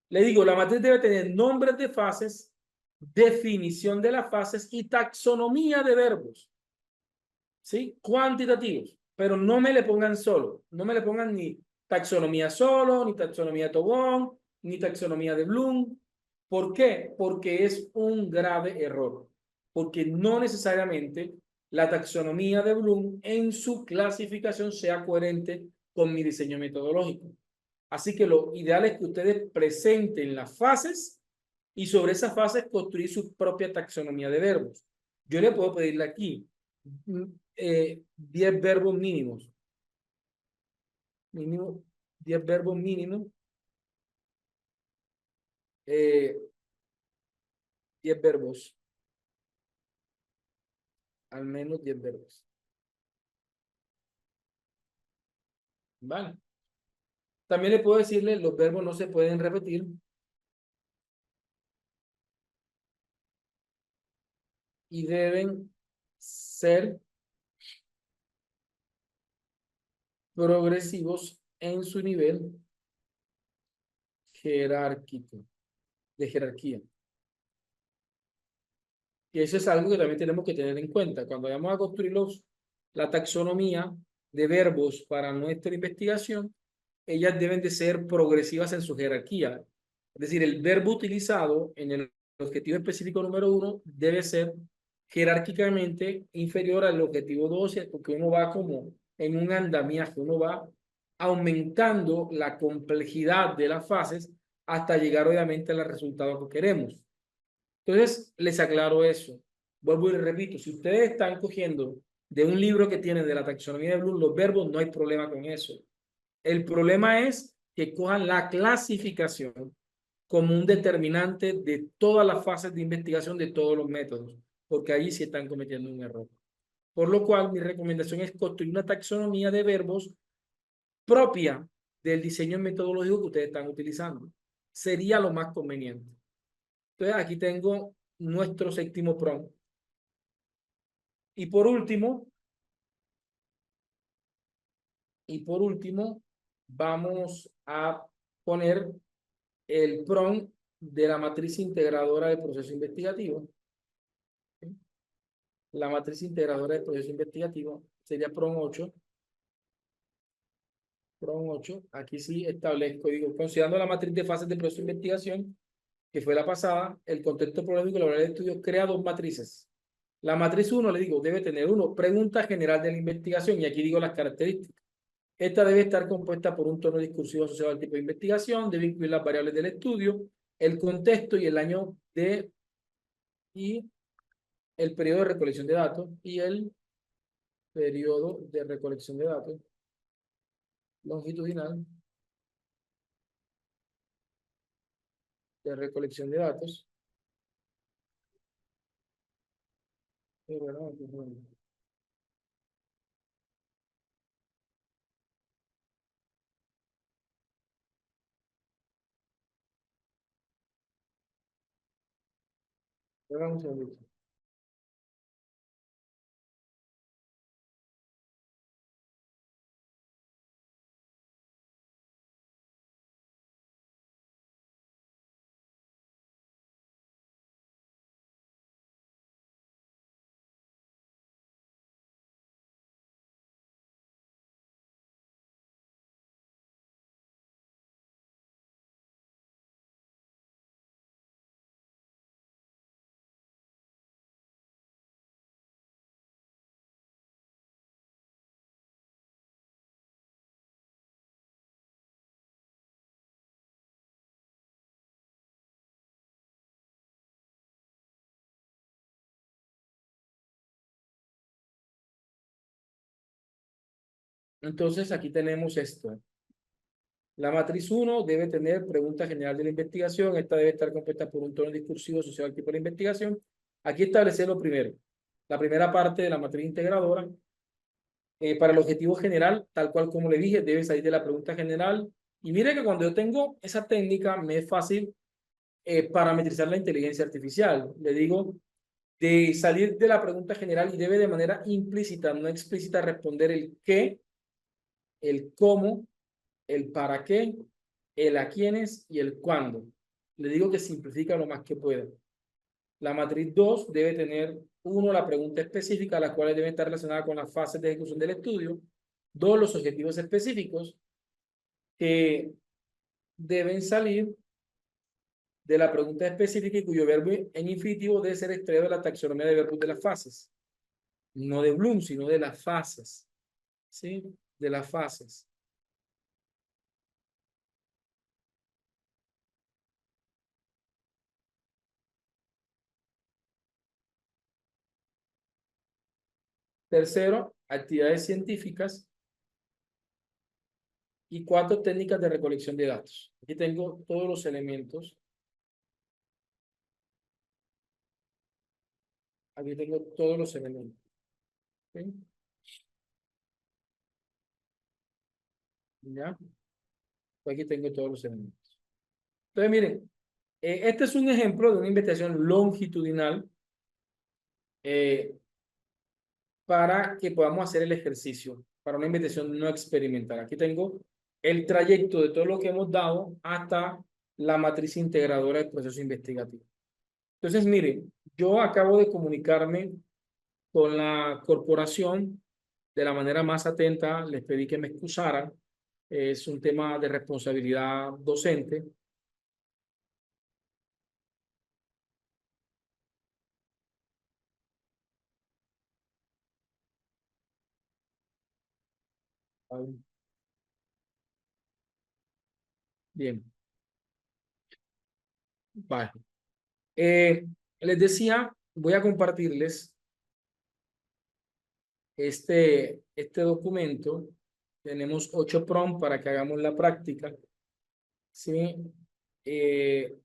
Le digo, la matriz debe tener nombres de fases, definición de las fases y taxonomía de verbos, ¿sí? Cuantitativos, pero no me le pongan solo, no me le pongan ni taxonomía solo, ni taxonomía Tobón, ni taxonomía de Bloom. ¿Por qué? Porque es un grave error, porque no necesariamente la taxonomía de Bloom en su clasificación sea coherente con mi diseño metodológico. Así que lo ideal es que ustedes presenten las fases y sobre esas fases construir su propia taxonomía de verbos. Yo le puedo pedirle aquí 10 verbos mínimos. Mínimo, 10 verbos mínimos. 10 verbos. Al menos 10 verbos. ¿Vale? También le puedo decirle, los verbos no se pueden repetir y deben ser progresivos en su nivel jerárquico, de jerarquía. Y eso es algo que también tenemos que tener en cuenta. Cuando vayamos a construir la taxonomía de verbos para nuestra investigación, ellas deben de ser progresivas en su jerarquía. Es decir, el verbo utilizado en el objetivo específico número 1 debe ser jerárquicamente inferior al objetivo 12, porque uno va como en un andamiaje, uno va aumentando la complejidad de las fases hasta llegar obviamente al resultado que queremos. Entonces, les aclaro eso. Vuelvo y les repito, si ustedes están cogiendo de un libro que tiene de la taxonomía de Bloom los verbos, no hay problema con eso. El problema es que cojan la clasificación como un determinante de todas las fases de investigación de todos los métodos, porque allí sí están cometiendo un error. Por lo cual, mi recomendación es construir una taxonomía de verbos propia del diseño metodológico que ustedes están utilizando. Sería lo más conveniente. Entonces, aquí tengo nuestro séptimo prompt. Y por último, vamos a poner el prompt de la matriz integradora del proceso investigativo. La matriz integradora del proceso investigativo sería prompt 8. Prompt 8. Aquí sí establezco, digo, considerando la matriz de fases de proceso de investigación, que fue la pasada, el contexto problemático y la variable de estudio crea dos matrices. La matriz 1, le digo, debe tener pregunta general de la investigación, y aquí digo las características. Esta debe estar compuesta por un tono discursivo asociado al tipo de investigación, debe incluir las variables del estudio, el contexto y el año y el periodo de recolección de datos y el periodo de recolección de datos longitudinal de recolección de datos. Espera un segundito. Entonces, aquí tenemos esto. La matriz uno debe tener pregunta general de la investigación. Esta debe estar compuesta por un tono discursivo asociado al tipo de investigación. Aquí establece lo primero. La primera parte de la matriz integradora. Para el objetivo general, tal cual como le dije, debe salir de la pregunta general. Y mire que cuando yo tengo esa técnica, me es fácil parametrizar la inteligencia artificial. Le digo, de salir de la pregunta general y debe de manera implícita, no explícita, responder el qué, el cómo, el para qué, el a quiénes y el cuándo. Le digo que simplifica lo más que pueda. La matriz 2 debe tener, uno, la pregunta específica, las cuales deben estar relacionadas con las fases de ejecución del estudio. Dos, los objetivos específicos que deben salir de la pregunta específica y cuyo verbo en infinitivo debe ser extraído de la taxonomía de verbos de las fases. No de Bloom, sino de las fases. ¿Sí? De las fases. Tercero, actividades científicas. Y cuatro, técnicas de recolección de datos. Aquí tengo todos los elementos. Aquí tengo todos los elementos. ¿Sí? ¿Ya? Aquí tengo todos los elementos. Entonces, miren, este es un ejemplo de una investigación longitudinal para que podamos hacer el ejercicio, para una investigación no experimental. Aquí tengo el trayecto de todo lo que hemos dado hasta la matriz integradora del proceso investigativo. Entonces, miren, yo acabo de comunicarme con la corporación de la manera más atenta, les pedí que me excusaran, es un tema de responsabilidad docente. Bien, vale. Les decía, voy a compartirles este documento. Tenemos 8 prompts para que hagamos la práctica. ¿Sí? Eh,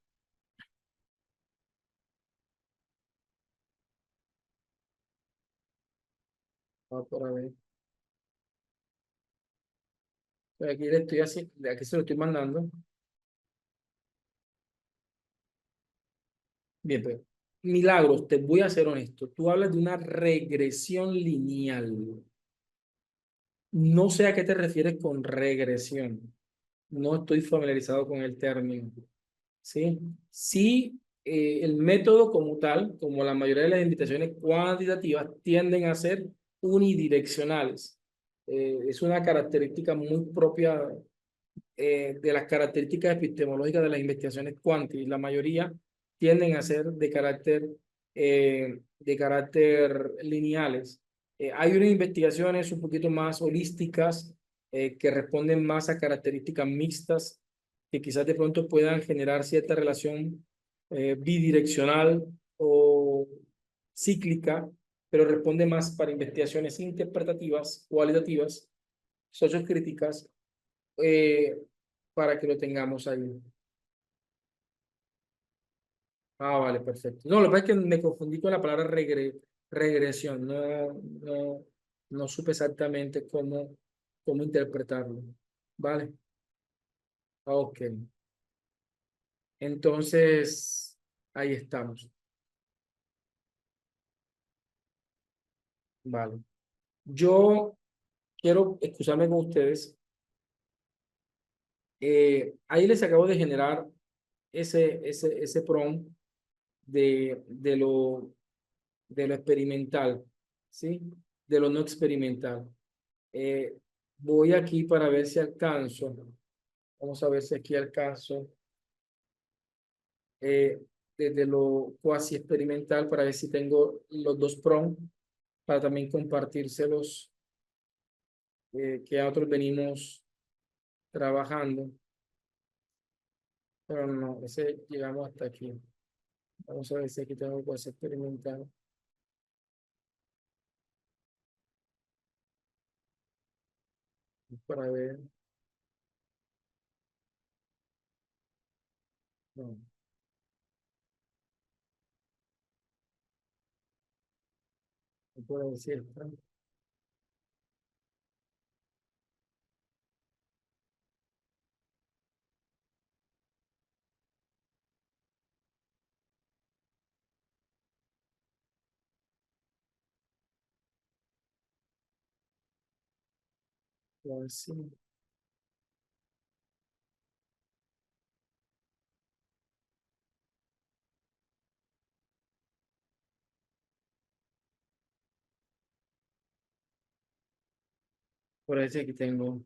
por a ver. Aquí le estoy haciendo, aquí se lo estoy mandando. Bien, pero Milagros, te voy a ser honesto. Tú hablas de una regresión lineal. No sé a qué te refieres con regresión. No estoy familiarizado con el término. ¿Sí? Sí, el método como tal, como la mayoría de las invitaciones cuantitativas, tienden a ser unidireccionales. Es una característica muy propia de las características epistemológicas de las investigaciones cuánticas. La mayoría tienden a ser de carácter lineales. Hay unas investigaciones un poquito más holísticas que responden más a características mixtas que quizás de pronto puedan generar cierta relación bidireccional o cíclica, pero responde más para investigaciones interpretativas, cualitativas, sociocríticas, eh, para que lo tengamos ahí. Ah, vale, perfecto. No, lo que pasa es que me confundí con la palabra regresión. No supe exactamente cómo interpretarlo. Vale, ok. Entonces, ahí estamos. Vale. Yo quiero excusarme con ustedes. Ahí les acabo de generar ese prompt de lo experimental, ¿sí? De lo no experimental. Eh, Voy aquí para ver si alcanzo. Vamos a ver si aquí alcanzo. eh, Desde lo cuasi experimental para ver si tengo los dos prompts para también compartírselos que a otros venimos trabajando. Pero no, ese llegamos hasta aquí. Vamos a ver si aquí tengo cuasi experimental para ver. No, no puedo decir. Cuasi, por eso aquí tengo.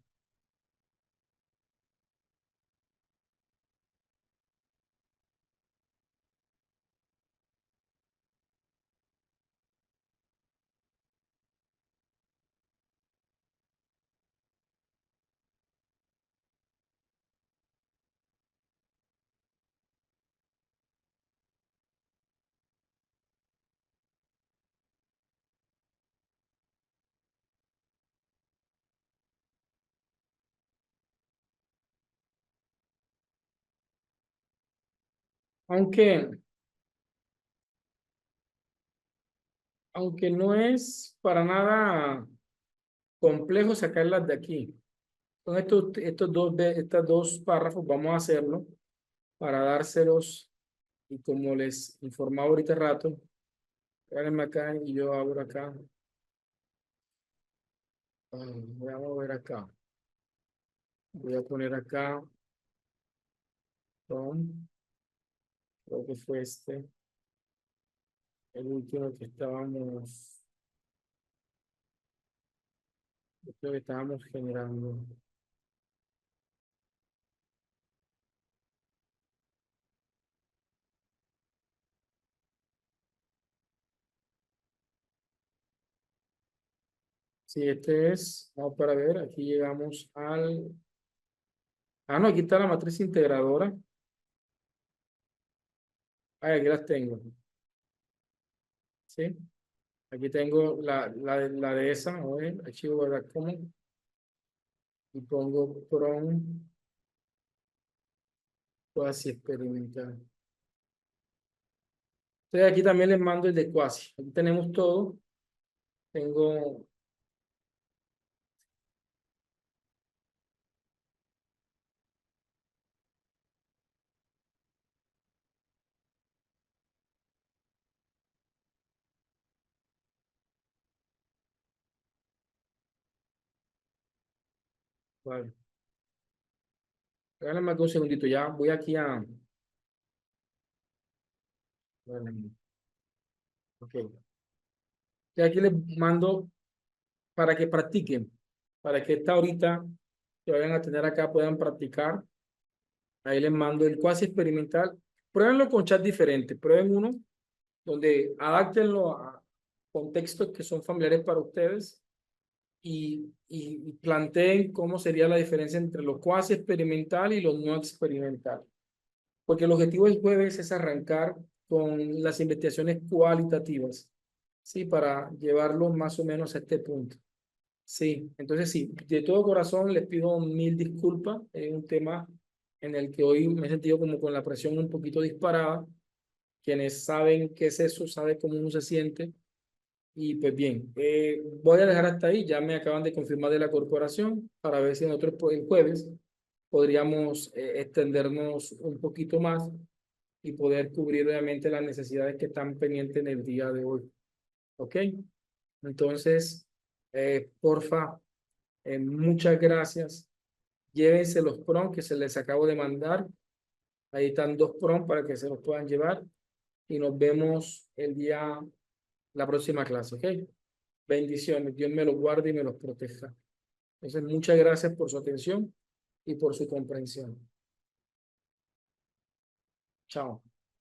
Aunque, aunque no es para nada complejo sacarlas de aquí. Con estas dos párrafos vamos a hacerlo para dárselos y como les informaba ahorita rato, háganme acá y yo abro acá. Voy a mover acá. Voy a poner acá. Tom, creo que fue el último que estábamos generando. Sí, este es, vamos para ver, aquí llegamos no, aquí está la matriz integradora. Aquí las tengo, ¿sí? Aquí tengo la de esa, a ver, archivo guardar como, y pongo prom quasi experimental. Entonces aquí también les mando el de quasi. Aquí tenemos todo. Tengo, vale, regálame aquí un segundito, ya voy aquí vale, ok. Y aquí les mando para que practiquen, para que esta ahorita que vayan a tener acá puedan practicar. Ahí les mando el quasi experimental. Pruébenlo con chat diferente. Prueben uno donde adáctenlo a contextos que son familiares para ustedes y planteen cómo sería la diferencia entre lo cuasi experimental y lo no experimental. Porque el objetivo del jueves es arrancar con las investigaciones cualitativas, ¿sí? Para llevarlo más o menos a este punto. Sí, entonces sí, de todo corazón les pido mil disculpas. Es un tema en el que hoy me he sentido como con la presión un poquito disparada. Quienes saben qué es eso, saben cómo uno se siente. Y pues bien, voy a dejar hasta ahí. Ya me acaban de confirmar de la corporación para ver si nosotros el jueves podríamos extendernos un poquito más y poder cubrir obviamente las necesidades que están pendientes en el día de hoy. ¿Ok? Entonces, porfa, muchas gracias. Llévense los prompts que se les acabo de mandar. Ahí están 2 prompts para que se los puedan llevar. Y nos vemos la próxima clase, ¿ok? Bendiciones. Dios me los guarde y me los proteja. Entonces, muchas gracias por su atención y por su comprensión. Chao.